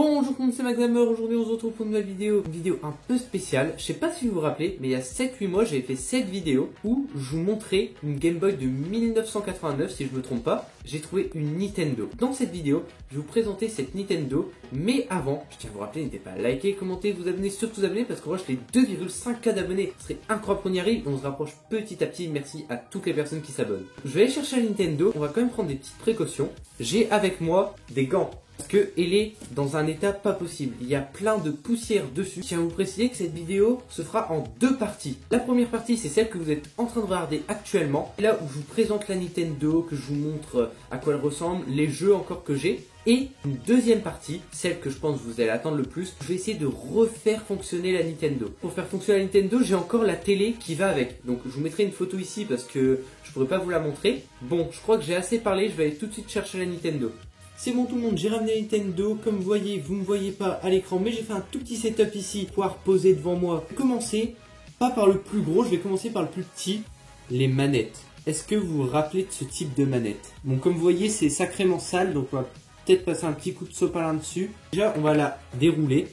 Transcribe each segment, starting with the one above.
Bonjour tout le monde, c'est Maxhammer. Aujourd'hui on se retrouve pour une nouvelle vidéo. Une vidéo un peu spéciale. Je sais pas si vous vous rappelez, mais il y a 7-8 mois j'avais fait cette vidéo où je vous montrais une Game Boy de 1989 si je me trompe pas. J'ai trouvé une Nintendo. Dans cette vidéo, je vais vous présenter cette Nintendo. Mais avant, je tiens à vous rappeler, n'hésitez pas à liker, commenter, vous abonner, surtout vous abonner parce qu'on rush les 2,5K d'abonnés. Ce serait incroyable qu'on y arrive. On se rapproche petit à petit. Merci à toutes les personnes qui s'abonnent. Je vais aller chercher la Nintendo. On va quand même prendre des petites précautions. J'ai avec moi des gants. Parce qu'elle est dans un état pas possible. Il y a plein de poussière dessus. Je tiens à vous préciser que cette vidéo se fera en deux parties. La première partie, c'est celle que vous êtes en train de regarder actuellement. Et là où je vous présente la Nintendo, que je vous montre à quoi elle ressemble, les jeux encore que j'ai. Et une deuxième partie, celle que je pense que vous allez attendre le plus, je vais essayer de refaire fonctionner la Nintendo. Pour faire fonctionner la Nintendo, j'ai encore la télé qui va avec. Donc je vous mettrai une photo ici parce que je pourrais pas vous la montrer. Bon, je crois que j'ai assez parlé, je vais aller tout de suite chercher la Nintendo. C'est bon tout le monde, j'ai ramené la Nintendo, comme vous voyez, vous ne me voyez pas à l'écran, mais j'ai fait un tout petit setup ici pour pouvoir poser devant moi. Je vais commencer, pas par le plus gros, je vais commencer par le plus petit, les manettes. Est-ce que vous vous rappelez de ce type de manette? Bon, comme vous voyez, c'est sacrément sale, donc on va peut-être passer un petit coup de sopalin dessus. Déjà, on va la dérouler.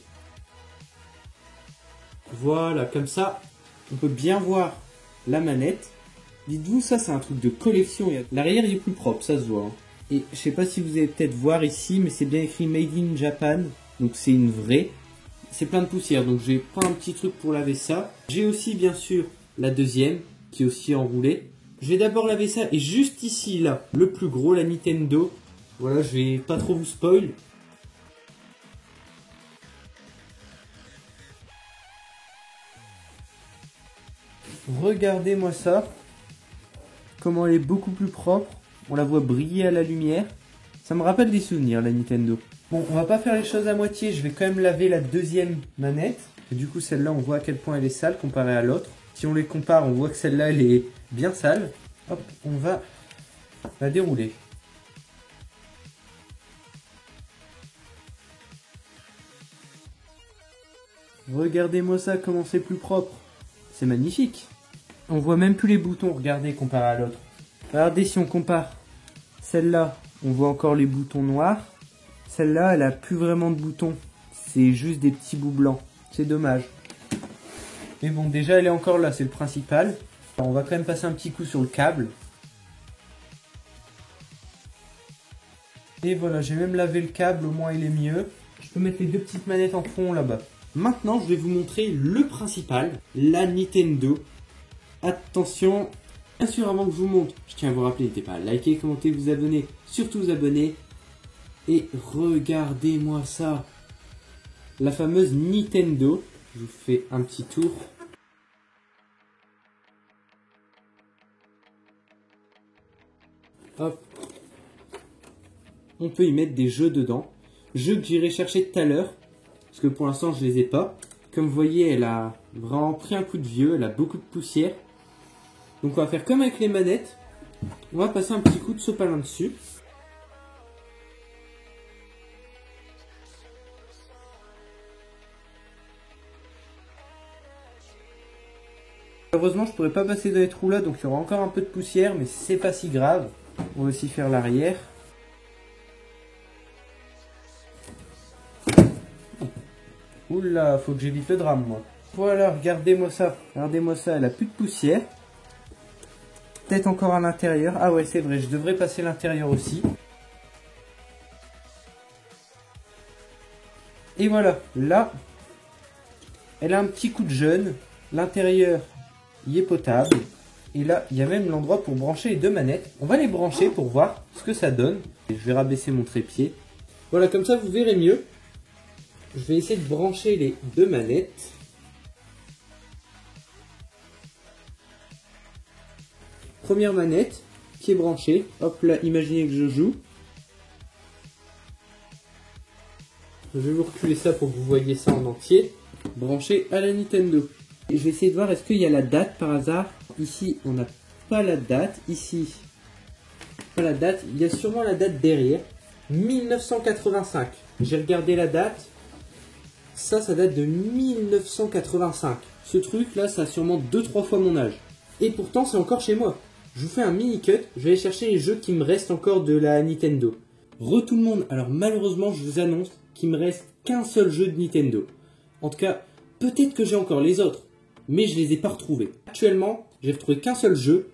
Voilà, comme ça, on peut bien voir la manette. Dites-vous, ça c'est un truc de collection, l'arrière il est plus propre, ça se voit. Et je sais pas si vous allez peut-être voir ici, mais c'est bien écrit Made in Japan. Donc c'est une vraie. C'est plein de poussière, donc je vais prendre un petit truc pour laver ça. J'ai aussi bien sûr la deuxième, qui est aussi enroulée. Je vais d'abord laver ça, et juste ici, là, le plus gros, la Nintendo. Voilà, je vais pas trop vous spoil. Regardez-moi ça. Comment elle est beaucoup plus propre. On la voit briller à la lumière. Ça me rappelle des souvenirs, la Nintendo. Bon, on va pas faire les choses à moitié. Je vais quand même laver la deuxième manette. Et du coup, celle-là, on voit à quel point elle est sale comparée à l'autre. Si on les compare, on voit que celle-là, elle est bien sale. Hop, on va la dérouler. Regardez-moi ça, comment c'est plus propre. C'est magnifique. On voit même plus les boutons, regardez, comparé à l'autre. Regardez si on compare. Celle-là, on voit encore les boutons noirs. Celle-là, elle a plus vraiment de boutons. C'est juste des petits bouts blancs. C'est dommage. Mais bon, déjà, elle est encore là, c'est le principal. Alors, on va quand même passer un petit coup sur le câble. Et voilà, j'ai même lavé le câble, au moins il est mieux. Je peux mettre les deux petites manettes en fond là-bas. Maintenant, je vais vous montrer le principal, la Nintendo. Attention. Bien sûr, avant que je vous montre, je tiens à vous rappeler, n'hésitez pas à liker, commenter, vous abonner, surtout vous abonner. Et regardez-moi ça. La fameuse Nintendo. Je vous fais un petit tour. Hop. On peut y mettre des jeux dedans. Jeux que j'irai chercher tout à l'heure. Parce que pour l'instant, je les ai pas. Comme vous voyez, elle a vraiment pris un coup de vieux. Elle a beaucoup de poussière. Donc on va faire comme avec les manettes, on va passer un petit coup de sopalin dessus. Heureusement je pourrais pas passer dans les trous là, donc il y aura encore un peu de poussière, mais c'est pas si grave. On va aussi faire l'arrière. Oula, faut que j'évite le drame moi. Voilà, regardez-moi ça, elle a plus de poussière. Peut-être encore à l'intérieur. Ah ouais, c'est vrai, je devrais passer l'intérieur aussi. Et voilà, là, elle a un petit coup de jeune. L'intérieur, il est potable. Et là, il y a même l'endroit pour brancher les deux manettes. On va les brancher pour voir ce que ça donne. Et je vais rabaisser mon trépied. Voilà, comme ça, vous verrez mieux. Je vais essayer de brancher les deux manettes. Première manette qui est branchée. Hop là, imaginez que je joue. Je vais vous reculer ça pour que vous voyez ça en entier. Branché à la Nintendo. Et je vais essayer de voir est-ce qu'il y a la date par hasard. Ici, on n'a pas la date. Ici, pas la date. Il y a sûrement la date derrière. 1985. J'ai regardé la date. Ça date de 1985. Ce truc là, ça a sûrement 2-3 fois mon âge. Et pourtant, c'est encore chez moi. Je vous fais un mini cut, je vais aller chercher les jeux qui me restent encore de la Nintendo. Re tout le monde, alors malheureusement je vous annonce, qu'il me reste qu'un seul jeu de Nintendo. En tout cas, peut-être que j'ai encore les autres, mais je les ai pas retrouvés. Actuellement, j'ai retrouvé qu'un seul jeu.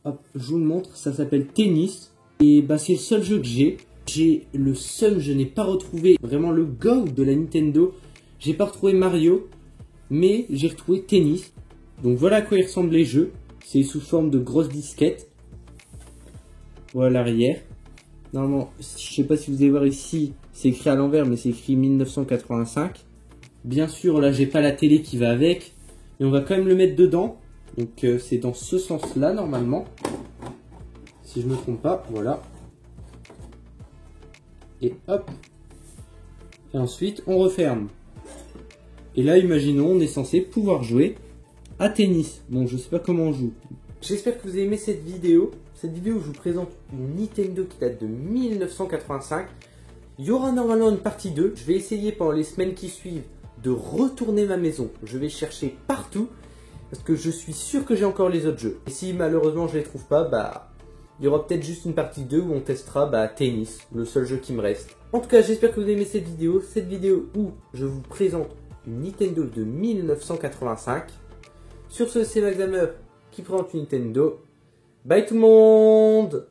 Hop, je vous le montre, ça s'appelle Tennis. Et bah c'est le seul jeu que j'ai. J'ai le seum, je n'ai pas retrouvé vraiment le go de la Nintendo. J'ai pas retrouvé Mario, mais j'ai retrouvé Tennis. Donc voilà à quoi ils ressemblent les jeux. C'est sous forme de grosses disquettes. Voilà l'arrière. Normalement, je sais pas si vous allez voir ici, c'est écrit à l'envers, mais c'est écrit 1985. Bien sûr, là, j'ai pas la télé qui va avec, mais on va quand même le mettre dedans. Donc, c'est dans ce sens-là, normalement. Si je me trompe pas, voilà. Et hop. Et ensuite, on referme. Et là, imaginons, on est censé pouvoir jouer à tennis. Bon, je sais pas comment on joue. J'espère que vous avez aimé cette vidéo. Cette vidéo où je vous présente une Nintendo qui date de 1985. Il y aura normalement une partie 2. Je vais essayer pendant les semaines qui suivent de retourner ma maison. Je vais chercher partout parce que je suis sûr que j'ai encore les autres jeux. Et si malheureusement je les trouve pas, bah il y aura peut-être juste une partie 2 où on testera Tennis, le seul jeu qui me reste. En tout cas, j'espère que vous avez aimé cette vidéo où je vous présente une Nintendo de 1985. Sur ce, c'est Maxhammer qui présente une Nintendo. Bye tout le monde!